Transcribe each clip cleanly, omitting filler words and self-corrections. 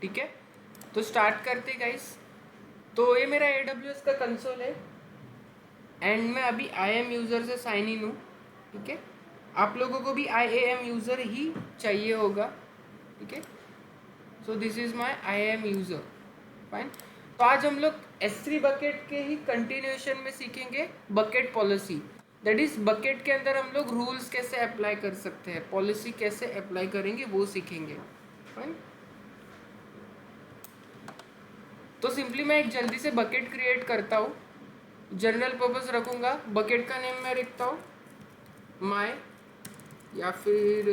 ठीक है, तो स्टार्ट करते गाइस। तो ये मेरा AWS का कंसोल है एंड मैं अभी IAM यूज़र से साइन इन हूँ। ठीक है, आप लोगों को भी IAM यूज़र ही चाहिए होगा। ठीक है, so this is my IAM user. Fine. तो आज हम लोग S3 बकेट के ही कंटिन्यूएशन में सीखेंगे bucket policy. That is bucket के अंदर हम लोग रूल्स कैसे अप्लाई कर सकते हैं, पॉलिसी कैसे अप्लाई करेंगे वो सीखेंगे। फाइन। तो सिंपली मैं एक जल्दी से बकेट क्रिएट करता हूँ, जनरल पर्पस रखूँगा। बकेट का नेम मैं रखता हूँ माई या फिर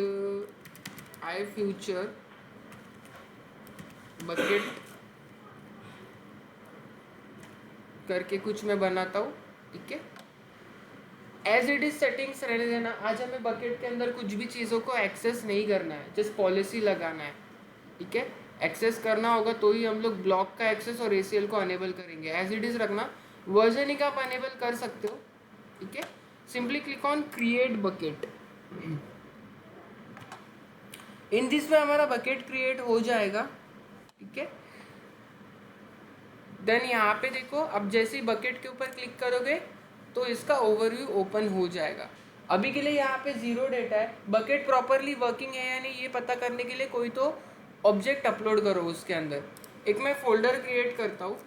आई फ्यूचर बकेट करके कुछ मैं बनाता हूँ। ठीक है, एज इट इज सेटिंग्स रहने देना। आज हमें बकेट के अंदर कुछ भी चीज़ों को एक्सेस नहीं करना है, जस्ट पॉलिसी लगाना है। ठीक है, एक्सेस करना होगा तो ही हम लोग ब्लॉक का एक्सेस और ACL को अनेबल करेंगे। एज इट इज रखना, वर्जनिंग आप अनेबल कर सकते हो। ठीक है, simply click on create bucket. In this way हमारा बकेट क्रिएट हो जाएगा। ठीक है, देन यहाँ पे देखो, अब जैसे ही बकेट के ऊपर क्लिक करोगे तो इसका ओवरव्यू ओपन हो जाएगा। अभी के लिए यहाँ पे 0 डेटा है। बकेट प्रॉपरली वर्किंग है या नहीं ये पता करने के लिए कोई तो ऑब्जेक्ट अपलोड करो उसके अंदर। एक मैं फोल्डर क्रिएट करता हूँ,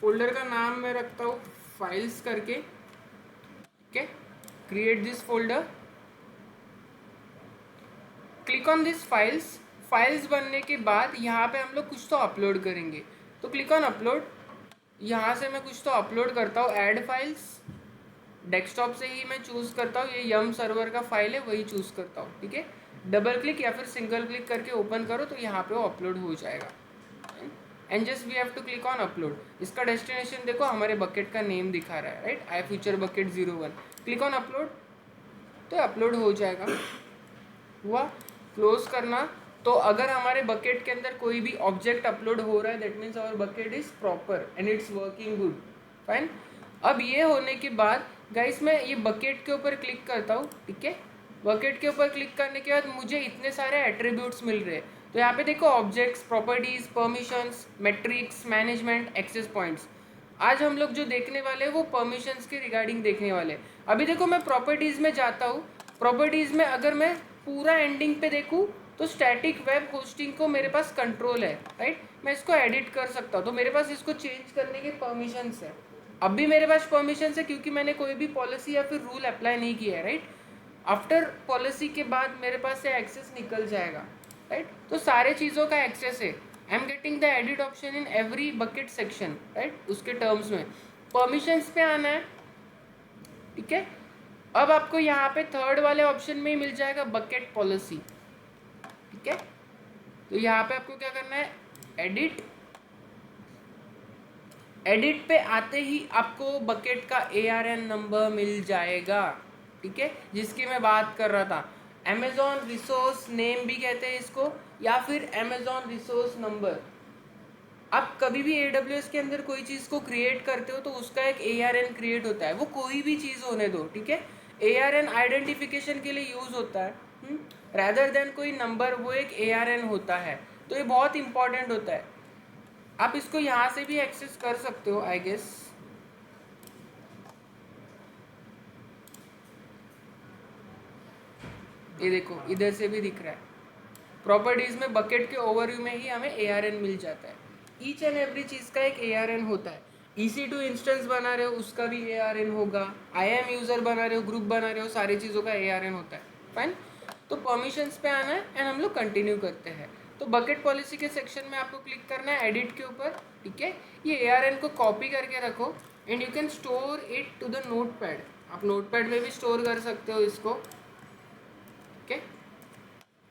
फोल्डर का नाम मैं रखता हूँ फाइल्स करके। ठीक है, create this folder, click on this files. Files बनने के बाद यहाँ पे हम लोग कुछ तो अपलोड करेंगे, तो क्लिक ऑन अपलोड। यहाँ से मैं कुछ तो अपलोड करता हूँ, ऐड फाइल्स। डेस्कटॉप से ही मैं चूज़ करता हूँ, ये यम सर्वर का फाइल है वही चूज़ करता हूँ। ठीक है, डबल क्लिक या फिर सिंगल क्लिक करके ओपन करो तो यहाँ पे वो अपलोड हो जाएगा। And just we have to click on upload. इसका डेस्टिनेशन देखो, हमारे बकेट का नेम दिखा रहा है, right, I future bucket 01। Click on upload तो अपलोड हो जाएगा। हुआ, क्लोज करना। तो अगर हमारे बकेट के अंदर कोई भी ऑब्जेक्ट अपलोड हो रहा है that means our bucket is proper and it's working good. Fine. अब ये होने के बाद गाइस मैं ये बकेट के ऊपर क्लिक करता हूँ। ठीक है, बकेट के ऊपर क्लिक करने के बाद मुझे इतने सारे एट्रीब्यूट्स मिल रहे हैं। तो यहाँ पे देखो, objects, properties, permissions, metrics, management, access points. आज हम लोग जो देखने वाले हैं वो परमिशंस के रिगार्डिंग देखने वाले हैं। अभी देखो मैं प्रॉपर्टीज़ में जाता हूँ। प्रॉपर्टीज़ में अगर मैं पूरा एंडिंग पे देखूँ तो स्टैटिक वेब होस्टिंग को मेरे पास कंट्रोल है, राइट। मैं इसको एडिट कर सकता हूँ, तो मेरे पास इसको चेंज करने के परमिशंस है। अब भी मेरे पास परमिशंस है क्योंकि मैंने कोई भी पॉलिसी या फिर रूल अप्लाई नहीं किया है, राइट। आफ्टर पॉलिसी के बाद मेरे पास से एक्सेस निकल जाएगा, राइट। तो सारे चीज़ों का एक्सेस है। I am getting the edit option in every bucket section, right, उसके टर्म्स में। परमिशंस पे आना है। ठीक है, अब आपको यहाँ पे थर्ड वाले ऑप्शन में ही मिल जाएगा बकेट पॉलिसी। ठीक है, तो यहाँ पे आपको क्या करना है, एडिट। एडिट पे आते ही आपको बकेट का ARN नंबर मिल जाएगा। ठीक है, जिसकी मैं बात कर रहा था। अमेजॉन रिसोर्स नेम भी कहते हैं इसको, या फिर अमेजॉन रिसोर्स नंबर। आप कभी भी AWS के अंदर कोई चीज़ को क्रिएट करते हो तो उसका एक ARN क्रिएट होता है, वो कोई भी चीज़ होने दो। ठीक है, ARN आइडेंटिफिकेशन के लिए यूज़ होता है, रैदर देन कोई नंबर, वो एक ARN होता है। तो ये बहुत इंपॉर्टेंट होता है। आप इसको यहाँ से भी एक्सेस कर सकते हो आई गेस। ये देखो इधर से भी दिख रहा है। प्रॉपर्टीज में बकेट के ओवरव्यू में ही हमें ARN मिल जाता है। ईच एंड एवरी चीज़ का एक ARN होता है। EC2 इंस्टेंस बना रहे हो उसका भी ARN होगा, IAM यूज़र बना रहे हो, ग्रुप बना रहे हो, सारी चीज़ों का ARN होता है। फाइन। तो परमिशंस पे आना है एंड हम लोग कंटिन्यू करते हैं। तो बकेट पॉलिसी के सेक्शन में आपको क्लिक करना है एडिट के ऊपर। ठीक है, ये ARN को कॉपी करके रखो and you can store it to the notepad. आप नोटपैड में भी स्टोर कर सकते हो इसको। ठीक है,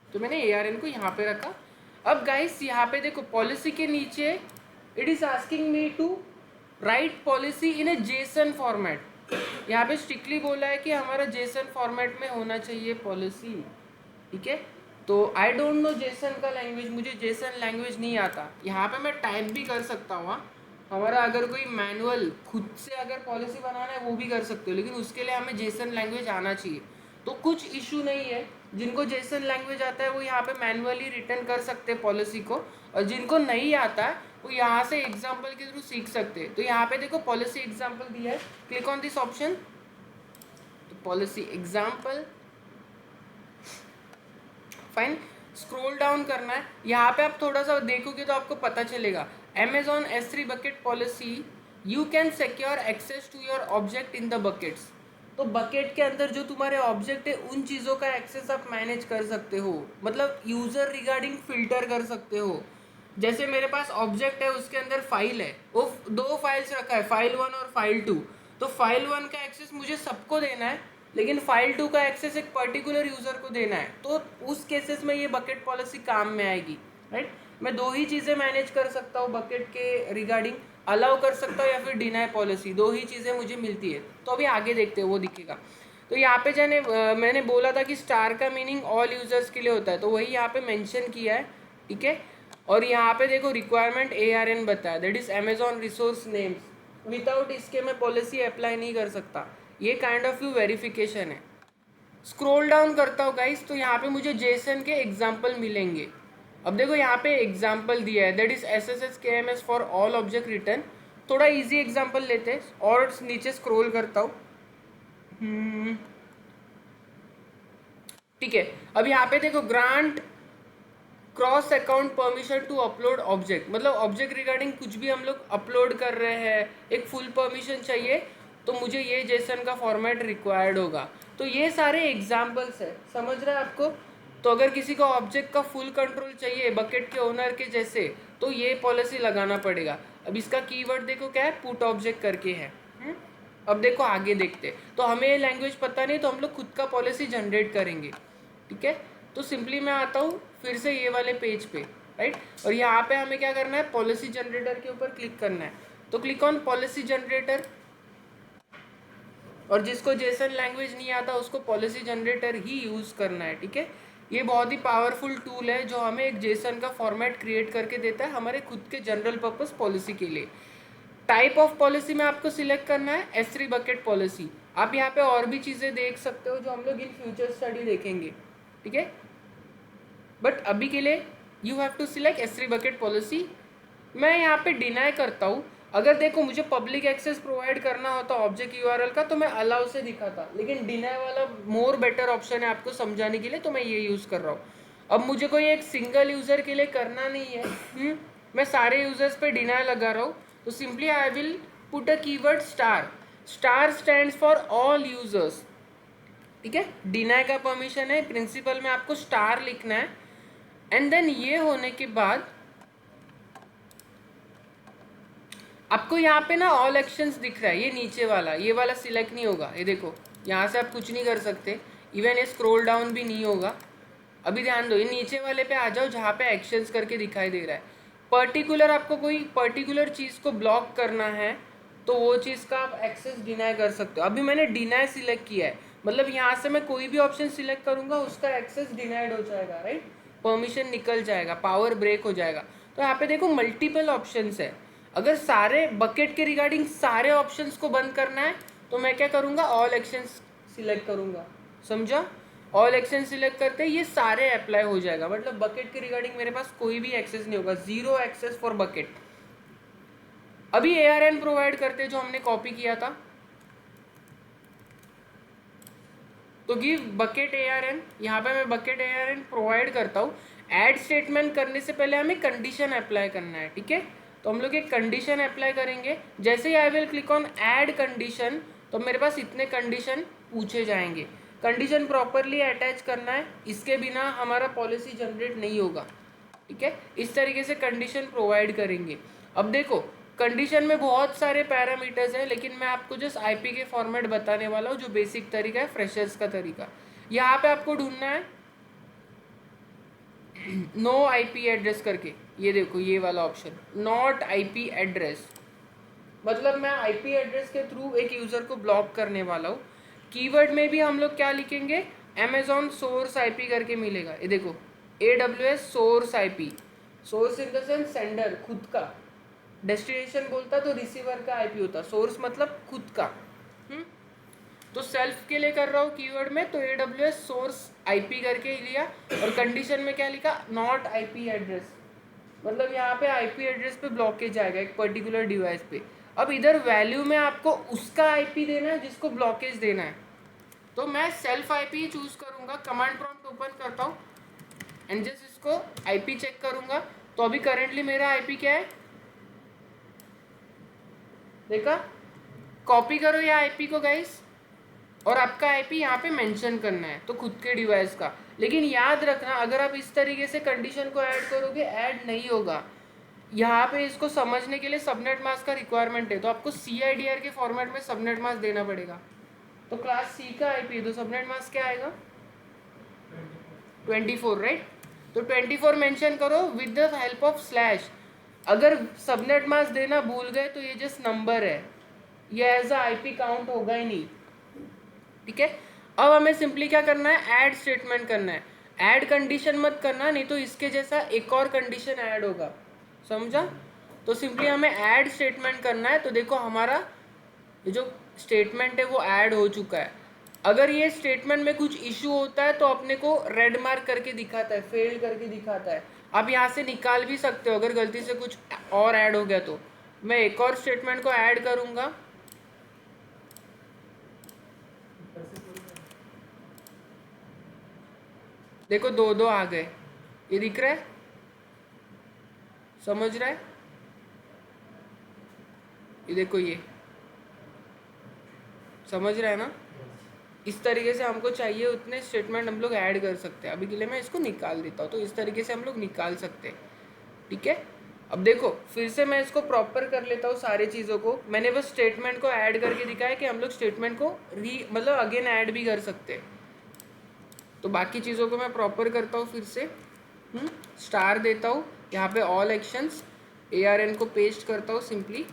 तो मैंने ARN को यहाँ पे रखा। अब गाइस यहाँ पे देखो, पॉलिसी के नीचे it is asking me to write policy in a JSON format. यहाँ पे स्ट्रिक्टली बोला है कि हमारा JSON फॉर्मेट में होना चाहिए पॉलिसी। ठीक है, तो आई डोंट नो JSON का लैंग्वेज, मुझे JSON लैंग्वेज नहीं आता। यहाँ पे मैं टाइप भी कर सकता हूँ। हमारा अगर कोई मैनुअल खुद से अगर पॉलिसी बनाना है वो भी कर सकते हो, लेकिन उसके लिए हमें JSON लैंग्वेज आना चाहिए। तो कुछ इशू नहीं है, जिनको जेसन लैंग्वेज आता है वो यहाँ पे मैनुअली रिटर्न कर सकते हैं पॉलिसी को, और जिनको नहीं आता है वो यहाँ से एग्जाम्पल के थ्रू सीख सकते हैं। तो यहाँ पे देखो पॉलिसी एग्जाम्पल दिया है, क्लिक ऑन दिस ऑप्शन, तो policy example, fine. Scroll down करना है, यहाँ पे आप थोड़ा सा देखोगे तो आपको पता चलेगा Amazon S3 bucket policy, you can secure access to your object in the buckets. तो बकेट के अंदर जो तुम्हारे ऑब्जेक्ट है उन चीज़ों का एक्सेस आप मैनेज कर सकते हो, मतलब यूजर रिगार्डिंग फिल्टर कर सकते हो। जैसे मेरे पास ऑब्जेक्ट है, उसके अंदर फाइल है, वो 2 फाइल्स रखा है, फाइल 1 और फाइल 2। तो फाइल 1 का एक्सेस मुझे सबको देना है, लेकिन फाइल 2 का एक्सेस एक पर्टिकुलर यूज़र को देना है, तो उस केसेस में ये बकेट पॉलिसी काम में आएगी, राइट। मैं 2 ही चीज़ें मैनेज कर सकता हूँ बकेट के रिगार्डिंग, अलाउ कर सकता हूँ या फिर डिनाई पॉलिसी, 2 ही चीज़ें मुझे मिलती है। तो अभी आगे देखते हैं, वो दिखेगा। तो यहाँ पे जाने मैंने बोला था कि स्टार का मीनिंग ऑल यूजर्स के लिए होता है, तो वही यहाँ पे मेंशन किया है, ठीक है। और यहाँ पे देखो रिक्वायरमेंट ARN बताया, that is Amazon resource names, without इसके मैं पॉलिसी अप्लाई नहीं कर सकता, ये काइंड ऑफ व्यू वेरिफिकेशन है। स्क्रॉल डाउन करता हूँ गाइस, तो यहाँ पे मुझे जेसन के एग्जाम्पल मिलेंगे। अब देखो यहाँ पे एग्जाम्पल दिया है, that is SSH KMS for all object return. थोड़ा इजी एग्जाम्पल लेते हैं और नीचे स्क्रॉल करता हूँ, ठीक है। अब यहाँ पे देखो grant cross account permission to upload object, मतलब ऑब्जेक्ट रिगार्डिंग कुछ भी हम लोग अपलोड कर रहे हैं, एक फुल परमिशन चाहिए, तो मुझे ये जेसन का फॉर्मेट रिक्वायर्ड होगा। तो ये सारे एग्जाम्पल्स है, समझ रहे हैं आपको। तो अगर किसी को ऑब्जेक्ट का फुल कंट्रोल चाहिए बकेट के ओनर के जैसे, तो ये पॉलिसी लगाना पड़ेगा। अब इसका कीवर्ड देखो क्या है, पुट ऑब्जेक्ट करके है। अब देखो आगे देखते, तो हमें ये लैंग्वेज पता नहीं, तो हम लोग खुद का पॉलिसी जनरेट करेंगे, ठीक है। तो सिंपली मैं आता हूँ फिर से ये वाले पेज पे, राइट। और यहाँ पे हमें क्या करना है, पॉलिसी जनरेटर के ऊपर क्लिक करना है, तो क्लिक ऑन पॉलिसी जनरेटर। और जिसको जेसन लैंग्वेज नहीं आता उसको पॉलिसी जनरेटर ही यूज़ करना है, ठीक है। ये बहुत ही पावरफुल टूल है जो हमें एक जेसन का फॉर्मेट क्रिएट करके देता है हमारे खुद के जनरल पर्पस पॉलिसी के लिए। टाइप ऑफ पॉलिसी में आपको सिलेक्ट करना है S3 बकेट पॉलिसी। आप यहाँ पे और भी चीज़ें देख सकते हो जो हम लोग इन फ्यूचर स्टडी देखेंगे, ठीक है। बट अभी के लिए you have to select S3 bucket policy. मैं यहाँ पे डिनाई करता हूँ। अगर देखो मुझे पब्लिक एक्सेस प्रोवाइड करना होता ऑब्जेक्ट URL का, तो मैं अलाउ से दिखाता, लेकिन डिनाई वाला मोर बेटर ऑप्शन है आपको समझाने के लिए, तो मैं ये यूज़ कर रहा हूँ। अब मुझे कोई एक सिंगल यूज़र के लिए करना नहीं है, मैं सारे यूजर्स पे डिनाई लगा रहा हूँ, तो simply I will put a keyword star. Star stands for all users, ठीक है। डिनाई का परमिशन है, प्रिंसिपल में आपको स्टार लिखना है। एंड देन ये होने के बाद आपको यहाँ पे ना ऑल एक्शंस दिख रहा है, ये नीचे वाला, ये वाला सिलेक्ट नहीं होगा। ये देखो यहाँ से आप कुछ नहीं कर सकते, इवन ये स्क्रॉल डाउन भी नहीं होगा। अभी ध्यान दो, ये नीचे वाले पे आ जाओ जहाँ पे एक्शंस करके दिखाई दे रहा है। पर्टिकुलर आपको कोई पर्टिकुलर चीज़ को ब्लॉक करना है तो वो चीज़ का आप एक्सेस डिनाई कर सकते हो। अभी मैंने डिनाई सिलेक्ट किया है, मतलब यहाँ से मैं कोई भी ऑप्शन सिलेक्ट करूँगा उसका एक्सेस डिनाइड हो जाएगा, राइट। परमिशन निकल जाएगा, पावर ब्रेक हो जाएगा। तो यहाँ पे देखो मल्टीपल ऑप्शंस है। अगर सारे बकेट के रिगार्डिंग सारे ऑप्शंस को बंद करना है तो मैं क्या करूँगा, ऑल एक्शंस सिलेक्ट करूँगा, समझा। ऑल एक्शन सिलेक्ट करते ही ये सारे अप्लाई हो जाएगा, मतलब बकेट के रिगार्डिंग मेरे पास कोई भी एक्सेस नहीं होगा, जीरो एक्सेस फॉर बकेट। अभी ARN प्रोवाइड करते जो हमने कॉपी किया था, तो गिव बकेट ARN, यहाँ पे मैं बकेट ARN प्रोवाइड करता हूँ। ऐड स्टेटमेंट करने से पहले हमें कंडीशन अप्लाई करना है, ठीक है। तो हम लोग एक कंडीशन अप्लाई करेंगे। जैसे ही I will click on add condition, तो मेरे पास इतने कंडीशन पूछे जाएंगे। कंडीशन प्रॉपरली अटैच करना है, इसके बिना हमारा पॉलिसी जनरेट नहीं होगा, ठीक है। इस तरीके से कंडीशन प्रोवाइड करेंगे। अब देखो कंडीशन में बहुत सारे पैरामीटर्स हैं, लेकिन मैं आपको जस्ट IP के फॉर्मेट बताने वाला हूँ जो बेसिक तरीका है, फ्रेशर्स का तरीका। यहाँ पे आपको ढूंढना है नो IP एड्रेस करके, ये देखो ये वाला ऑप्शन, नॉट IP एड्रेस, मतलब मैं IP एड्रेस के थ्रू एक यूज़र को ब्लॉक करने वाला हूँ। कीवर्ड में भी हम लोग क्या लिखेंगे, Amazon सोर्स IP करके मिलेगा। ये देखो AWS source IP, source in the sense sender, खुद का। डेस्टिनेशन बोलता तो रिसीवर का IP होता, सोर्स मतलब खुद का। तो सेल्फ के लिए कर रहा हूँ कीवर्ड में, तो AWS सोर्स IP करके लिया, और कंडीशन में क्या लिखा, नॉट IP एड्रेस, मतलब यहाँ पे IP एड्रेस पे ब्लॉकेज आएगा एक पर्टिकुलर डिवाइस पे। अब इधर वैल्यू में आपको उसका IP देना है जिसको ब्लॉकेज देना है, तो मैं सेल्फ IP चूज करूंगा, कमांड प्रॉम्प्ट ओपन करता हूँ एंड जस्ट इसको IP चेक करूंगा। तो अभी करेंटली मेरा IP क्या है, देखा, कॉपी करो या IP को गाइस, और आपका IP यहाँ पे मेंशन करना है तो खुद के डिवाइस का। लेकिन याद रखना अगर आप इस तरीके से कंडीशन को ऐड करोगे ऐड नहीं होगा। यहाँ पे इसको समझने के लिए सबनेट मास्क का रिक्वायरमेंट है, तो आपको CIDR के फॉर्मेट में सबनेट मास्क देना पड़ेगा। तो क्लास C का IP, तो सबनेट मास्क क्या आएगा 24, राइट। तो 24 मेंशन करो with the help of slash. अगर सबनेट मास्क देना भूल गए तो ये जस्ट नंबर है, ये एज अ IP काउंट होगा ही नहीं, ठीक है। अब हमें सिंपली क्या करना है, ऐड स्टेटमेंट करना है। ऐड कंडीशन मत करना, नहीं तो इसके जैसा एक और कंडीशन ऐड होगा, समझा। तो सिंपली हमें ऐड स्टेटमेंट करना है। तो देखो हमारा ये जो स्टेटमेंट है वो ऐड हो चुका है। अगर ये स्टेटमेंट में कुछ इशू होता है तो अपने को रेड मार्क करके दिखाता है, फेल करके दिखाता है। आप यहाँ से निकाल भी सकते हो अगर गलती से कुछ और ऐड हो गया तो। मैं एक और स्टेटमेंट को ऐड करूँगा, देखो 2 आ गए, ये दिख रहा है, समझ रहा है, ये देखो ये समझ रहा है ना। इस तरीके से हमको चाहिए उतने स्टेटमेंट हम लोग ऐड कर सकते हैं। अभी के लिए मैं इसको निकाल देता हूँ, तो इस तरीके से हम लोग निकाल सकते हैं, ठीक है। अब देखो फिर से मैं इसको प्रॉपर कर लेता हूँ सारी चीज़ों को। मैंने बस स्टेटमेंट को ऐड करके दिखाया कि हम लोग स्टेटमेंट को मतलब अगेन ऐड भी कर सकते हैं। तो बाकी चीज़ों को मैं प्रॉपर करता हूँ फिर से, स्टार देता हूँ यहाँ पे ऑल एक्शंस, ARN को पेस्ट करता हूँ सिंपली,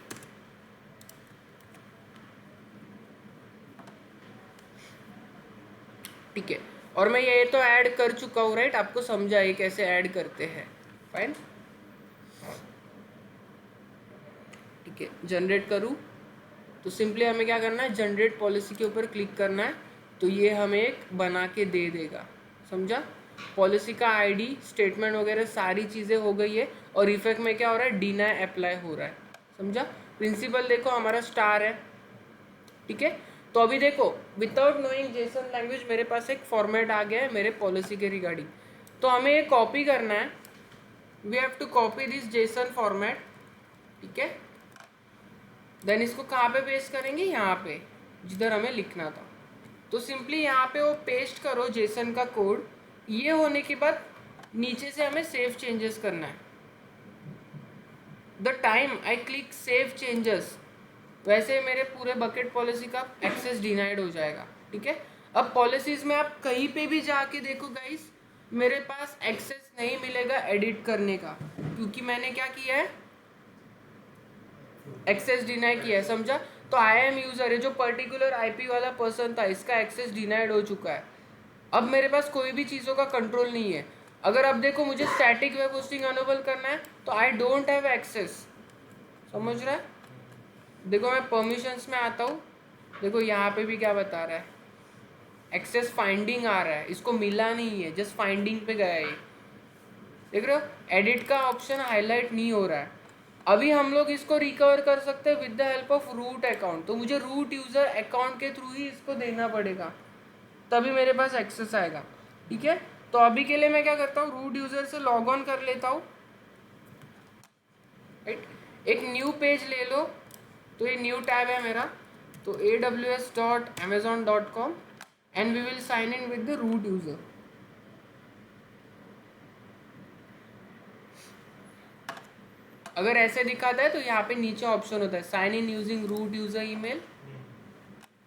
ठीक है। और मैं ये तो ऐड कर चुका हूँ, राइट, आपको समझा ये कैसे ऐड करते हैं, फाइन, ठीक है। जनरेट करूँ तो सिंपली हमें क्या करना है, जनरेट पॉलिसी के ऊपर क्लिक करना है, तो ये हमें एक बना के दे देगा, समझा। पॉलिसी का ID, स्टेटमेंट वगैरह सारी चीज़ें हो गई है, और इफेक्ट में क्या हो रहा है, डिनाई अप्लाई हो रहा है, समझा। प्रिंसिपल देखो हमारा स्टार है, ठीक है। तो अभी देखो विदाउट नोइंग जेसन लैंग्वेज मेरे पास एक फॉर्मेट आ गया है मेरे पॉलिसी के रिगार्डिंग। तो हमें ये कॉपी करना है, we have to copy this JSON format, ठीक है। देन इसको कहाँ पे पेस्ट करेंगे, यहाँ पे जिधर हमें लिखना था। तो सिंपली यहाँ पे वो पेस्ट करो जेसन का कोड। ये होने के बाद नीचे से हमें सेव चेंजेस करना है। The time I click save changes, वैसे मेरे पूरे बकेट पॉलिसी का एक्सेस डिनाइड हो जाएगा, ठीक है। अब पॉलिसीज में आप कहीं पे भी जाके देखो गाइस, मेरे पास एक्सेस नहीं मिलेगा एडिट करने का, क्योंकि मैंने क्या किया है, एक्सेस डिनाई किया है, समझा। तो IAM यूजर है, जो पर्टिकुलर IP वाला पर्सन था, इसका एक्सेस डिनाइड हो चुका है। अब मेरे पास कोई भी चीज़ों का कंट्रोल नहीं है। अगर अब देखो मुझे स्टैटिक वेब होस्टिंग अनेबल करना है तो आई डोंट हैव एक्सेस, समझ रहा है। देखो मैं परमिशंस में आता हूँ, देखो यहाँ पे भी क्या बता रहा है, एक्सेस फाइंडिंग आ रहा है, इसको मिला नहीं है, जस्ट फाइंडिंग पे गया है। देख रहे हो, एडिट का ऑप्शन हाईलाइट नहीं हो रहा है। अभी हम लोग इसको रिकवर कर सकते हैं with the help of root account. तो मुझे रूट यूज़र अकाउंट के थ्रू ही इसको देना पड़ेगा, तभी मेरे पास एक्सेस आएगा, ठीक है। तो अभी के लिए मैं क्या करता हूँ, रूट यूज़र से लॉग ऑन कर लेता हूँ, राइट। एक न्यू पेज ले लो, तो ये न्यू टैब है मेरा, तो aws.amazon.com and we will sign in with the root user. अगर ऐसे दिखाता है तो यहाँ पे नीचे ऑप्शन होता है sign in using root user email,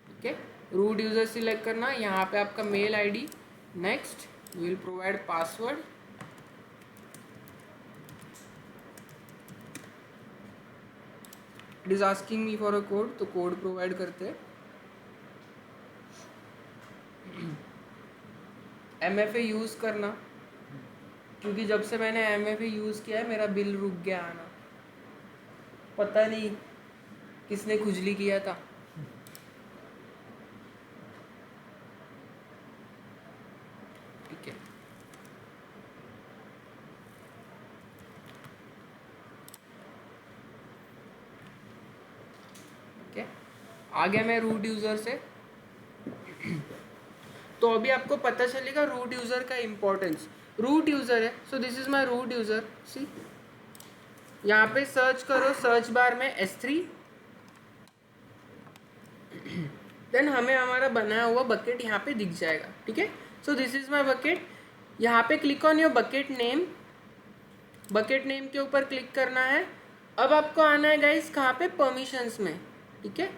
ठीक है। रूट यूज़र सिलेक्ट करना, यहाँ पे आपका mail ID, next we will provide password, it is asking me for a code, तो कोड प्रोवाइड करते हैं। MFA यूज़ करना, क्योंकि जब से मैंने MFA यूज़ किया है मेरा बिल रुक गया आना, पता नहीं किसने खुजली किया था। ठीक है, आ गया मैं रूट यूज़र से। तो अभी आपको पता चलेगा रूट यूज़र का इम्पोर्टेंस। रूट यूज़र है, so this is my root user. See यहाँ पे सर्च करो, सर्च बार में S3, देन हमें हमारा बनाया हुआ बकेट यहाँ पे दिख जाएगा। ठीक है, so this is my bucket. यहाँ पे click on your bucket name, bucket name के ऊपर क्लिक करना है। अब आपको आना है गाइस कहाँ पे, परमिशंस में। ठीक है,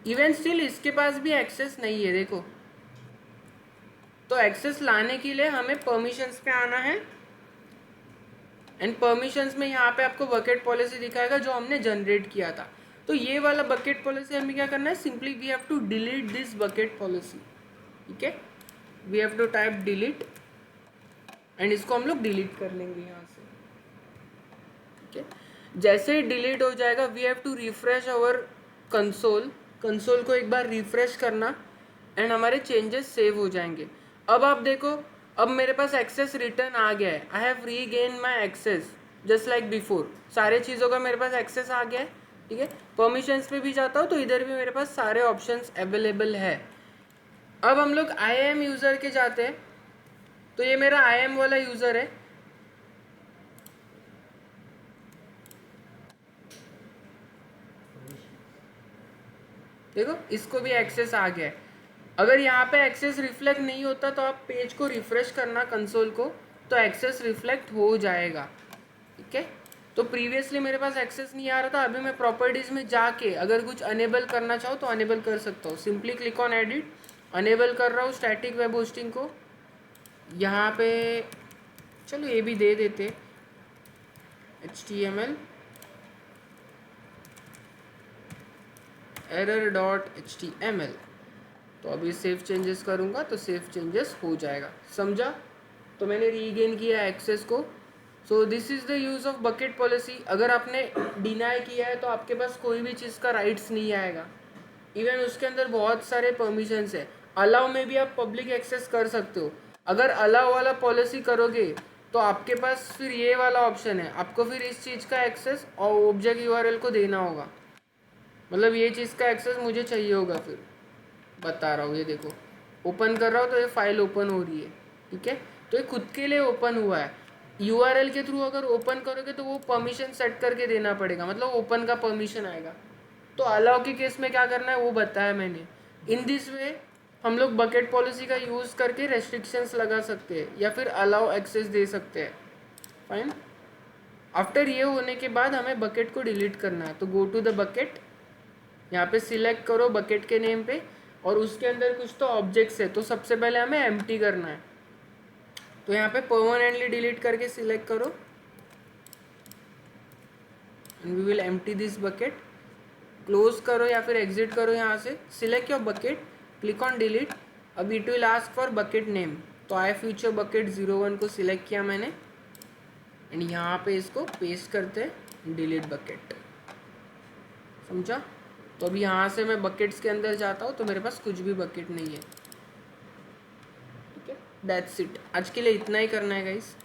इवन स्टिल इसके पास भी एक्सेस नहीं है, देखो। तो एक्सेस लाने के लिए हमें परमिशंस पे आना है, एंड परमिशंस में यहाँ पे आपको बकेट पॉलिसी दिखाएगा जो हमने जनरेट किया था। तो ये वाला बकेट पॉलिसी हमें क्या करना है, simply we have to delete this bucket policy. ठीक है, we have to type delete, and इसको हम लोग डिलीट कर लेंगे यहाँ से। ठीक है, जैसे ही डिलीट हो जाएगा we have to refresh our console, console को एक बार रिफ्रेश करना, एंड हमारे चेंजेस सेव हो जाएंगे। अब आप देखो, अब मेरे पास एक्सेस रिटर्न आ गया है, I have regain my access just like before. सारे चीज़ों का मेरे पास एक्सेस आ गया है। ठीक है, परमिशंस पे भी जाता हूँ तो इधर भी मेरे पास सारे ऑप्शंस अवेलेबल है। अब हम लोग IAM यूज़र के जाते हैं, तो ये मेरा IAM वाला यूज़र है। देखो इसको भी एक्सेस आ गया है। अगर यहाँ पे एक्सेस रिफ्लेक्ट नहीं होता तो आप पेज को रिफ्रेश करना, कंसोल को, तो एक्सेस रिफ्लेक्ट हो जाएगा। ठीक है, तो प्रीवियसली मेरे पास एक्सेस नहीं आ रहा था, अभी मैं प्रॉपर्टीज में जाके अगर कुछ अनेबल करना चाहूँ तो अनेबल कर सकता हूँ। Simply click on edit, enable कर रहा हूँ स्टैटिक वेब होस्टिंग को। यहाँ पे चलो ये भी दे देते, HTML error.html। तो अभी सेव चेंजेस करूँगा तो सेव चेंजेस हो जाएगा, समझा। तो मैंने रीगेन किया एक्सेस को। So this is the use of bucket policy. अगर आपने डिनाई किया है तो आपके पास कोई भी चीज़ का राइट्स नहीं आएगा। इवन उसके अंदर बहुत सारे परमिशंस है। अलाउ में भी आप पब्लिक एक्सेस कर सकते हो। अगर अलाउ वाला पॉलिसी करोगे तो आपके पास फिर ये वाला ऑप्शन है, आपको फिर इस चीज़ का एक्सेस और ऑब्जेक्ट URL को देना होगा। मतलब ये चीज़ का एक्सेस मुझे चाहिए होगा। फिर बता रहा हूँ, ये देखो ओपन कर रहा हूँ तो ये फाइल ओपन हो रही है। ठीक है, तो ये खुद के लिए ओपन हुआ है। URL के थ्रू अगर ओपन करोगे तो वो परमिशन सेट करके देना पड़ेगा, मतलब ओपन का परमिशन आएगा। तो अलाउ के केस में क्या करना है वो बताया मैंने। इन दिस वे हम लोग बकेट पॉलिसी का यूज़ करके रेस्ट्रिक्शंस लगा सकते हैं या फिर अलाउ एक्सेस दे सकते हैं। फाइन, आफ्टर ये होने के बाद हमें बकेट को डिलीट करना है। तो गो टू द बकेट, यहाँ पे सिलेक्ट करो बकेट के नेम पे, और उसके अंदर कुछ तो ऑब्जेक्ट्स है, तो सबसे पहले हमें एम्प्टी करना है। तो यहाँ पे परमानेंटली डिलीट करके सिलेक्ट करो, and we will empty this bucket. Close करो या फिर एग्जिट करो यहाँ से, select your bucket, click on delete. अब it will ask for bucket name, तो आई फ्यूचर बकेट 01 को सिलेक्ट किया मैंने, एंड यहाँ पे इसको पेस्ट करते हैं डिलीट बकेट, समझा। तो अभी यहाँ से मैं बकेट्स के अंदर जाता हूँ तो मेरे पास कुछ भी बकेट नहीं है। ठीक है, दैट्स इट। आज के लिए इतना ही करना है गाइस।